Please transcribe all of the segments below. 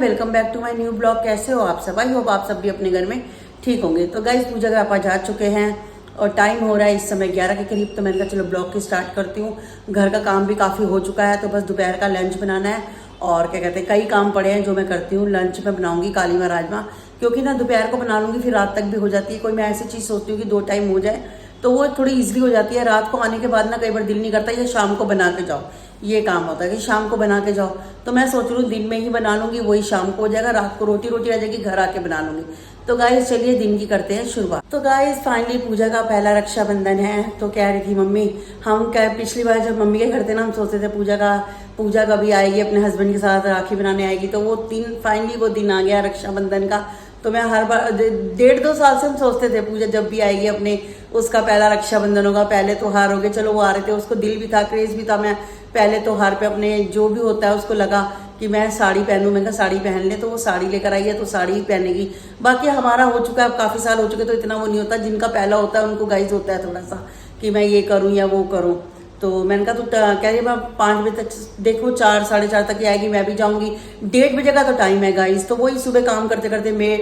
Welcome back to my new blog. कैसे हो आप सब? आई होप आप सब भी अपने घर में ठीक होंगे। तो गाइस पूजा के पापा जा चुके हैं और टाइम हो रहा है इस समय 11 के करीब। तो मैंने कहा चलो ब्लॉग की स्टार्ट करती हूँ। घर का काम भी काफ़ी हो चुका है, तो बस दोपहर का लंच बनाना है और क्या कहते हैं कई काम पड़े हैं जो मैं करती हूँ। लंच में बनाऊंगी कालीमा राजमा, क्योंकि ना दोपहर को बना लूँगी फिर रात तक भी हो जाती है। कोई मैं ऐसी चीज़ सोचती हूँ कि 2 टाइम हो जाए तो वो थोड़ी ईजिली हो जाती है। रात को आने के बाद ना कई बार दिल नहीं करता ये शाम को बना के जाओ, ये काम होता है कि शाम को बना के जाओ। तो मैं सोच रही हूँ दिन में ही बना लूंगी, वही शाम को हो जाएगा। रात को रोटी रोटी आ जाएगी, घर आके बना लूंगी। तो गाइस चलिए दिन की करते हैं शुरुआत। तो गाइस फाइनली पूजा का पहला रक्षाबंधन है। तो कह रही थी मम्मी, हम क्या पिछली बार जब मम्मी के घर थे ना, हम सोचते थे पूजा कभी आएगी, अपने हस्बैंड के साथ राखी बनाने आएगी। तो वो दिन फाइनली वो दिन आ गया रक्षाबंधन का। तो मैं हर बार 1.5-2 साल से हम सोचते थे पूजा जब भी आएगी अपने उसका पहला रक्षाबंधन होगा, पहले त्योहार हो गए। चलो वो आ रहे थे, उसको दिल भी था, क्रेज भी था। मैं पहले त्योहार पे अपने जो भी होता है उसको लगा कि मैं साड़ी पहनूं। मैं कहा साड़ी पहन ले, तो वो साड़ी लेकर आई है तो साड़ी ही पहनेगी। बाकी हमारा हो चुका है, अब काफी साल हो चुके तो इतना वो नहीं होता। जिनका पहला होता है उनको गाइज होता है थोड़ा सा कि मैं ये करूँ या वो करूँ। तो मैंने कहा तू कह रही मैं 5 बजे तक देखो, 4 साढ़े 4 तक ही आएगी, मैं भी जाऊंगी। 1:30 बजे का तो टाइम है गाइस। तो वही सुबह काम करते करते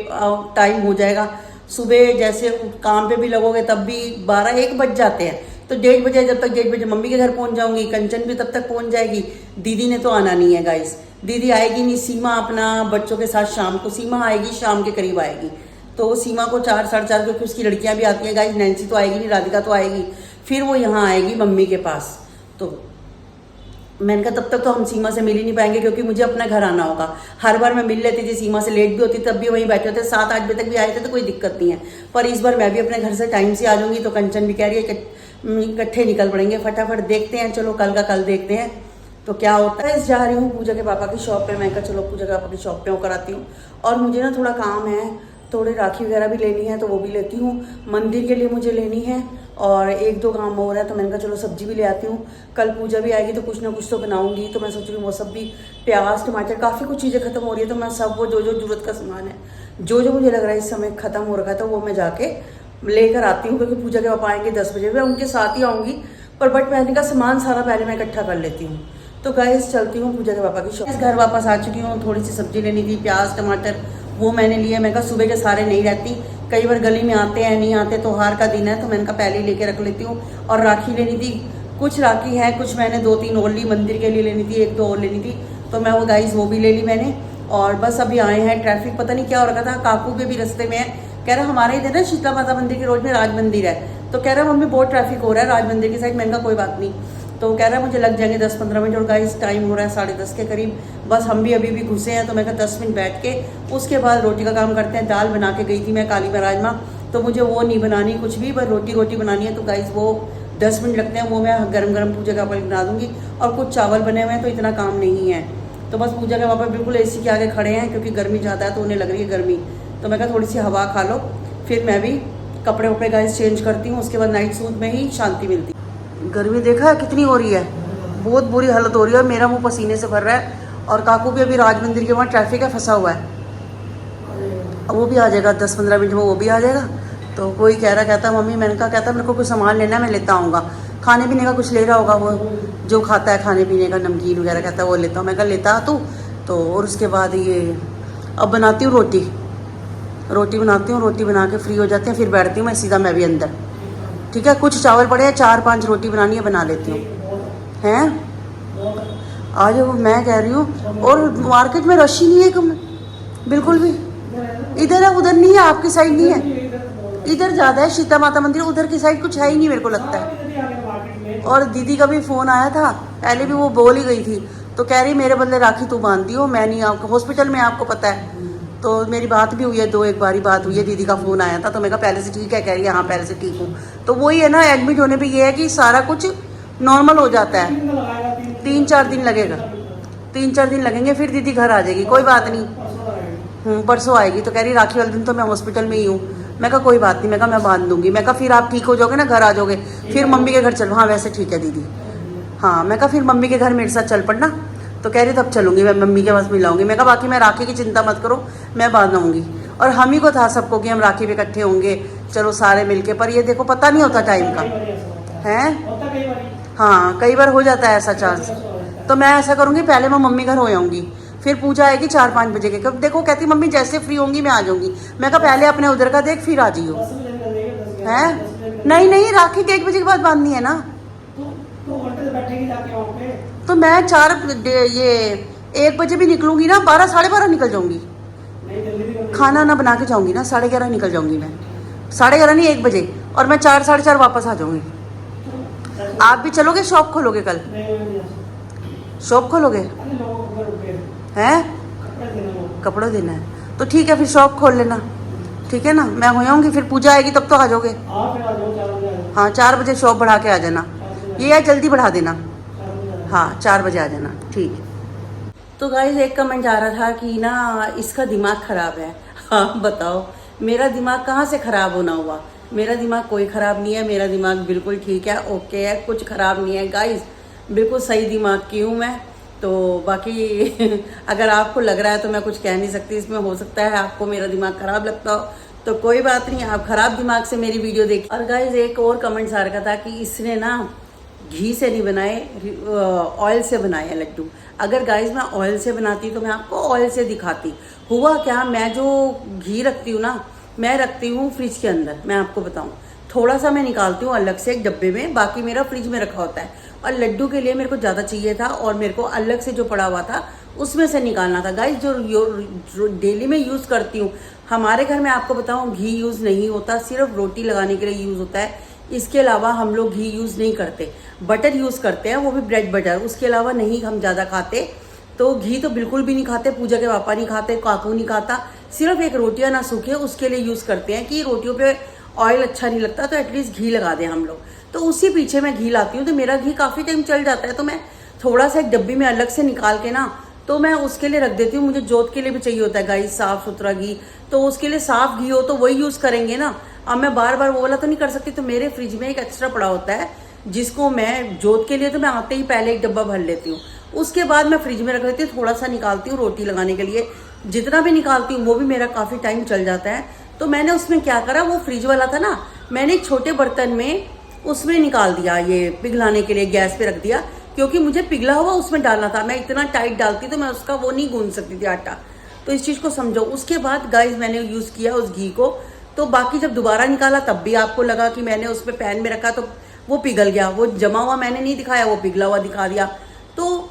टाइम हो जाएगा। सुबह जैसे काम पे भी लगोगे तब भी 12-1 बज जाते हैं। तो 1:30 बजे, जब तक 1:30 बजे मम्मी के घर पहुंच जाऊंगी, कंचन भी तब तक पहुंच जाएगी। दीदी ने तो आना नहीं है गाइस, दीदी आएगी नहीं। सीमा अपना बच्चों के साथ शाम को, सीमा आएगी शाम के करीब आएगी। तो सीमा को 4 साढ़े 4, क्योंकि उसकी लड़कियां भी आती है गाइस। नैन्सी तो आएगी नहीं, राधिका तो आएगी, फिर वो यहाँ आएगी मम्मी के पास। तो मैंने कहा तब तक तो हम सीमा से मिल ही नहीं पाएंगे, क्योंकि मुझे अपना घर आना होगा। हर बार मैं मिल लेती थी सीमा से, लेट भी होती तब भी वहीं बैठे होते, 7-8 बजे तक भी आए थे तो कोई दिक्कत नहीं है। पर इस बार मैं भी अपने घर से टाइम से आ जाऊंगी। तो कंचन भी कह रही है इकट्ठे निकल पड़ेंगे, फटाफट देखते हैं। चलो कल का कल देखते हैं तो क्या होता है। जा रही हूँ पूजा के पापा की शॉप पे। मैं कहा चलो पूजा के पापा की शॉप पे वो कराती हूँ। और मुझे ना थोड़ा काम है, थोड़ी राखी वगैरह भी लेनी है तो वो भी लेती हूँ। मंदिर के लिए मुझे लेनी है और 1-2 काम हो रहा है। तो मैंने कहा चलो सब्जी भी ले आती हूँ। कल पूजा भी आएगी तो कुछ ना कुछ तो बनाऊंगी। तो मैं सोच रही हूँ वो सब भी, प्याज टमाटर काफ़ी कुछ चीज़ें खत्म हो रही है। तो मैं सब वो जो जरूरत का सामान है, जो मुझे लग रहा है इस समय खत्म हो रखा है, तो वो मैं जाके लेकर आती हूँ। क्योंकि पूजा के पापा आएंगे 10 बजे, मैं उनके साथ ही आऊँगी। पर बट मैंने का सामान सारा पहले मैं इकट्ठा कर लेती हूँ। तो गाइस चलती हूँ पूजा के पापा की शॉप। घर वापस आ चुकी हूँ। थोड़ी सी सब्जी लेनी थी, प्याज टमाटर वो मैंने लिए। मैं कहा सुबह के सारे नहीं रहती, कई बार गली में आते हैं नहीं आते, त्योहार का दिन है तो मैंने कहा पहले ही लेके रख लेती हूँ। और राखी लेनी थी, कुछ राखी है, कुछ मैंने 2-3 और ली। मंदिर के लिए लेनी थी, 1-2 और लेनी थी। तो मैं वो गाइस वो भी ले ली मैंने। और बस अभी आए हैं। ट्रैफिक पता नहीं क्या हो रखा था, काकू के भी रास्ते में है। कह रहा हमारे इधर ना शीतला माता मंदिर के रोड में राज मंदिर है। तो कह रहा मम्मी बहुत ट्रैफिक हो रहा है राज मंदिर की साइड। मैंने कहा कोई बात नहीं। तो कह रहा है मुझे लग जाएंगे 10-15 मिनट। और गाइस टाइम हो रहा है 10:30 के करीब। बस हम भी अभी घुसे हैं। तो मैं कहा 10 मिनट बैठ के उसके बाद रोटी का काम करते हैं। दाल बना के गई थी मैं कालीमा राजमा, तो मुझे वो नहीं बनानी कुछ भी, बस रोटी बनानी है। तो गाइस वो 10 मिनट लगते हैं, वो मैं गरम गरम पूजा का बना दूंगी। और कुछ चावल बने हुए हैं तो इतना काम नहीं है। तो बस पूजा के पापा बिल्कुल एसी के आगे खड़े हैं, क्योंकि गर्मी ज़्यादा है तो उन्हें लग रही है गर्मी। तो मैं कहा थोड़ी सी हवा खा लो, फिर मैं भी कपड़े वपड़े गाइस चेंज करती हूँ। उसके बाद नाइट सूट में ही शांति मिलती है। गर्मी देखा है कितनी हो रही है, बहुत बुरी हालत हो रही है। मेरा मुंह पसीने से भर रहा है। और काकू भी अभी राज मंदिर के वहाँ ट्रैफिक है, फंसा हुआ है। अब वो भी आ जाएगा 10-15 मिनट में, वो भी आ जाएगा। तो कोई कहता मम्मी, मैंने कहा कहता मेरे को कुछ सामान लेना है, मैं लेता आऊँगा। खाने पीने का कुछ ले रहा होगा, वो जो खाता है खाने पीने का, नमकीन वगैरह कहता है वो लेता हूँ। मैं कहा लेता तू। तो और उसके बाद ये अब बनाती हूँ रोटी बनाती हूँ। रोटी बना के फ्री हो जाते हैं, फिर बैठती हूँ मैं सीधा, मैं भी अंदर। ठीक है, कुछ चावल पड़े हैं, 4-5 रोटी बनानी है, बना लेती हूँ। हैं आज मैं कह रही हूँ। और मार्केट में रश ही नहीं है कम बिल्कुल भी। इधर है उधर नहीं है, आपकी साइड नहीं है, इधर ज़्यादा है शीतला माता मंदिर। उधर की साइड कुछ है ही नहीं मेरे को लगता है। और दीदी का भी फ़ोन आया था, पहले भी वो बोल ही गई थी। तो कह रही मेरे बदले राखी तू बांधती हो, मैं नहीं। आपको हॉस्पिटल में आपको पता है। तो मेरी बात भी हुई है, 2-1 बारी बात हुई है। दीदी का फ़ोन आया था तो मैं कहा पहले से ठीक है, कह रही है हाँ पहले से ठीक हूँ। तो वही है ना, एडमिट होने पर यह है कि सारा कुछ नॉर्मल हो जाता है। 3-4 दिन लगेगा, 3-4 दिन लगेंगे, फिर दीदी घर आ जाएगी। कोई बात नहीं, परसों आएगी। तो कह रही राखी वाले दिन तो मैं हॉस्पिटल में ही हूँ। मैं कहा कोई बात नहीं, मैं कहा मैं बांध दूंगी। मैं कहा फिर आप ठीक हो जाओगे ना, घर आ जाओगे, फिर मम्मी के घर चलो। हाँ वैसे ठीक है दीदी, हाँ। मैं कहा फिर मम्मी के घर मेरे साथ चल पड़ना। तो कह रही तब चलूंगी, मैं मम्मी के पास मिलाऊंगी। मैं कहा बाकी मैं राखी की चिंता मत करो, मैं बांधूंगी। और हम ही को था सबको कि हम राखी पे इकट्ठे होंगे, चलो सारे मिलके। पर ये देखो पता नहीं होता टाइम का है। हाँ कई बार हो जाता है ऐसा चांस। तो मैं ऐसा करूँगी, पहले मैं मम्मी घर हो आऊँगी, फिर पूजा आएगी 4-5 बजे के, कब देखो कहती मम्मी जैसे फ्री होंगी मैं आ जाऊंगी। मैं कहा पहले अपने उधर का देख फिर आ जाइयो। है नहीं नहीं, राखी 1 बजे के बाद बांधनी है ना। तो मैं 1 बजे भी निकलूंगी ना, 12 साढ़े 12 निकल जाऊंगी। खाना ना बना के जाऊंगी ना, 11:30 निकल जाऊंगी मैं, 11:30 नहीं 1 बजे, और मैं 4 साढ़े 4 वापस आ जाऊंगी। आप भी चलोगे? शॉप खोलोगे कल? शॉप खोलोगे? हैं? कपड़े देना है तो ठीक है, फिर शॉप खोल लेना, ठीक है ना। मैं हो आऊँगी, फिर पूजा आएगी तब तो आ जाओगे। हाँ 4 बजे शॉप बढ़ा के आ जाना, ये या जल्दी बढ़ा देना। हाँ 4 बजे आ जाना, ठीक। तो गाइस एक कमेंट आ रहा था कि ना इसका दिमाग खराब है। हाँ बताओ, मेरा दिमाग कहाँ से खराब होना हुआ? मेरा दिमाग कोई खराब नहीं है, मेरा दिमाग बिल्कुल ठीक है, ओके है, कुछ खराब नहीं है गाइस, बिल्कुल सही दिमाग की हूँ मैं। तो बाकी अगर आपको लग रहा है तो मैं कुछ कह नहीं सकती इसमें, हो सकता है आपको मेरा दिमाग खराब लगता हो, तो कोई बात नहीं, आप खराब दिमाग से मेरी वीडियो देखिए। और गाइस एक और कमेंट्स आ रखा था कि इसने ना घी से नहीं बनाए, ऑयल से बनाए हैं लड्डू। अगर गाइस मैं ऑयल से बनाती तो मैं आपको ऑयल से दिखाती। हुआ क्या, मैं जो घी रखती हूँ ना, मैं रखती हूँ फ्रिज के अंदर। मैं आपको बताऊँ, थोड़ा सा मैं निकालती हूँ अलग से एक डब्बे में, बाकी मेरा फ्रिज में रखा होता है। और लड्डू के लिए मेरे को ज़्यादा चाहिए था और मेरे को अलग से जो पड़ा हुआ था उसमें से निकालना था। गाइस जो डेली में यूज़ करती हूँ, हमारे घर में आपको बताऊँ घी यूज़ नहीं होता, सिर्फ रोटी लगाने के लिए यूज़ होता है। इसके अलावा हम लोग घी यूज़ नहीं करते, बटर यूज़ करते हैं, वो भी ब्रेड बटर, उसके अलावा नहीं हम ज़्यादा खाते। तो घी तो बिल्कुल भी नहीं खाते, पूजा के पापा नहीं खाते, काकू नहीं खाता, सिर्फ एक रोटियां ना सूखे उसके लिए यूज़ करते हैं कि रोटियों पे ऑयल अच्छा नहीं लगता तो एटलीस्ट घी लगा दें हम लोग। तो उसी पीछे मैं घी लाती हूँ, तो मेरा घी काफ़ी टाइम चल जाता है। तो मैं थोड़ा सा एक डब्बी में अलग से निकाल के ना, तो मैं उसके लिए रख देती हूँ। मुझे जोत के लिए भी चाहिए होता है गाइस साफ सुथरा घी, तो उसके लिए साफ घी हो तो वही यूज़ करेंगे ना। अब मैं बार बार वो वाला तो नहीं कर सकती, तो मेरे फ्रिज में एक एक्स्ट्रा पड़ा होता है जिसको मैं जोत के लिए तो मैं आते ही पहले एक डब्बा भर लेती हूँ, उसके बाद मैं फ्रिज में रख लेती हूँ, थोड़ा सा निकालती हूँ रोटी लगाने के लिए। जितना भी निकालती हूँ वो भी मेरा काफ़ी टाइम चल जाता है। तो मैंने उसमें क्या करा, वो फ्रिज वाला था ना, मैंने एक छोटे बर्तन में उसमें निकाल दिया, ये पिघलाने के लिए गैस पे रख दिया, क्योंकि मुझे पिघला हुआ उसमें डालना था। मैं इतना टाइट डालती तो मैं उसका वो नहीं गूंद सकती थी आटा, तो इस चीज़ को समझो। उसके बाद गाइस मैंने यूज़ किया उस घी को, तो बाकी जब दोबारा निकाला तब भी आपको लगा कि मैंने उसमें पैन में रखा तो वो पिघल गया, वो जमा हुआ मैंने नहीं दिखाया, वो पिघला हुआ दिखा दिया। तो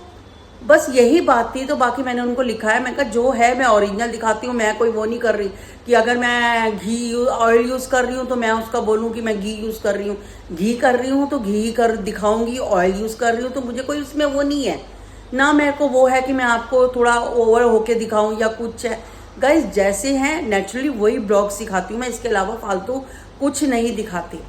बस यही बात थी। तो बाकी मैंने उनको लिखा है, मैं कहा जो है मैं ओरिजिनल दिखाती हूँ, मैं कोई वो नहीं कर रही कि अगर मैं घी ऑयल यूज़ कर रही हूँ तो मैं उसका बोलूँ कि मैं घी यूज़ कर रही हूँ। घी कर रही हूँ तो घी कर दिखाऊंगी, ऑयल यूज़ कर रही हूँ तो मुझे कोई उसमें वो नहीं है ना, मेरे को वो है कि मैं आपको थोड़ा ओवर होके दिखाऊँ या कुछ है। गाइस जैसे हैं नेचुरली वही ब्लॉग सिखाती हूँ मैं, इसके अलावा फालतू कुछ नहीं दिखाती।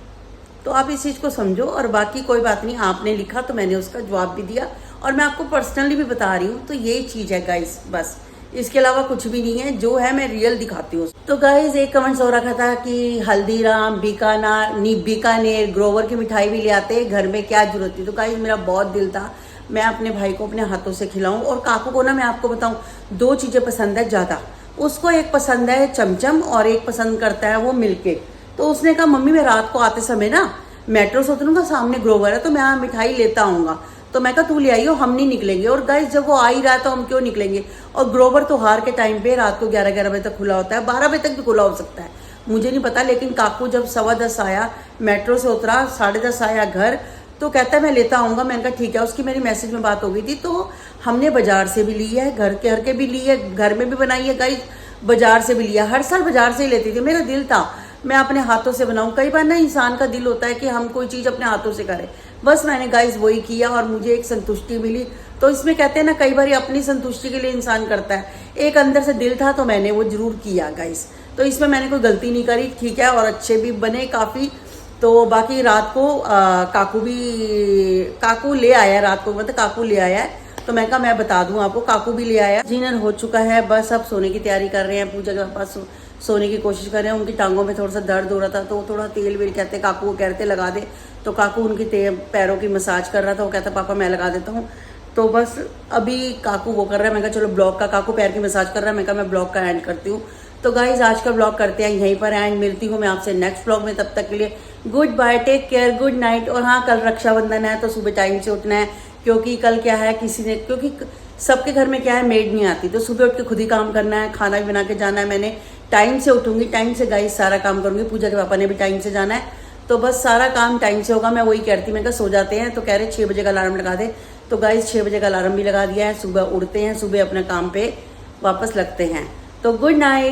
तो आप इस चीज़ को समझो। और बाकी कोई बात नहीं, आपने लिखा तो मैंने उसका जवाब भी दिया, और मैं आपको पर्सनली भी बता रही हूँ। तो ये चीज़ है गाइस, बस इसके अलावा कुछ भी नहीं है, जो है मैं रियल दिखाती हूँ। तो गाइस एक कमेंट्स हो रखा था कि हल्दीराम बीकानेर ग्रोवर की मिठाई भी ले आते, घर में क्या जरूरत थी। तो गाइस मेरा बहुत दिल था मैं अपने भाई को अपने हाथों से खिलाऊं। और काकू को ना मैं आपको बताऊं, 2 चीज़ें पसंद है ज़्यादा, उसको एक पसंद है चमचम और एक पसंद करता है वो मिल्क केक। तो उसने कहा मम्मी मैं रात को आते समय ना मेट्रो से उतरूंगा, सामने ग्रोवर है तो मैं मिठाई लेता आऊँगा। तो मैं कहा तू ले आई हो, हम नहीं निकलेंगे। और गाइस जब वो आ ही रहा है तो हम क्यों निकलेंगे। और ग्रोवर त्योहार के टाइम पे रात को 11-11 बजे तक खुला होता है, 12 बजे तक भी खुला हो सकता है, मुझे नहीं पता। लेकिन काकू जब 10:15 आया, मेट्रो से उतरा, 10:30 आया घर, तो कहता है मैं लेता आऊँगा। मैंने कहा ठीक है। उसकी मेरी मैसेज में बात हो गई थी, तो हमने बाजार से भी ली है, घर के भी ली है, घर में भी बनाई है गाइस, बाजार से भी लिया। हर साल बाजार से ही लेती थी, मेरा दिल था मैं अपने हाथों से बनाऊं। कई बार ना इंसान का दिल होता है कि हम कोई चीज़ अपने हाथों से करें, बस मैंने गाइस वही किया और मुझे एक संतुष्टि मिली। तो इसमें कहते हैं ना कई बार अपनी संतुष्टि के लिए इंसान करता है, एक अंदर से दिल था तो मैंने वो जरूर किया गाइस। तो इसमें मैंने कोई गलती नहीं करी, ठीक है। और अच्छे भी बने काफ़ी। तो बाकी रात को काकू ले आया, रात को मतलब काकू ले आया है, तो मैं कहा मैं बता दूं आपको, काकू भी ले आया। डिनर हो चुका है, बस अब सोने की तैयारी कर रहे हैं, पूजा के पास सोने की कोशिश कर रहे हैं। उनकी टांगों में थोड़ा सा दर्द हो रहा था, तो थोड़ा तेल वेल कहते काकू को कहते लगा दे, तो काकू उनकी पैरों की मसाज कर रहा था, वो कहता पापा मैं लगा देता हूँ। तो बस अभी काकू वो कर रहा है, मैं कहा चलो ब्लॉग का, काकू पैर की मसाज कर रहा है, मैं कहा मैं ब्लॉग का एंड करती हूँ। तो गाइज आज का ब्लॉग करते हैं यहीं पर एंड, मिलती हूँ मैं आपसे नेक्स्ट ब्लॉग में। तब तक के लिए goodbye, take care, good night. और हाँ, कल रक्षाबंधन है तो सुबह टाइम से उठना है, क्योंकि कल क्या है, किसी ने क्योंकि सबके घर में क्या है, मेड नहीं आती, तो सुबह उठ के खुद ही काम करना है, खाना भी बना के जाना है। मैंने टाइम से उठूंगी, टाइम से गाइस सारा काम करूंगी। पूजा के पापा ने भी टाइम से जाना है, तो बस सारा काम टाइम से होगा। मैं वही कहती, मैं कहा सो जाते हैं, तो कह रहे 6 बजे का अलार्म लगा दे। तो गाइस 6 बजे का अलार्म भी लगा दिया है। सुबह उठते हैं, सुबह अपने काम पे वापस लगते हैं। तो गुड नाइट।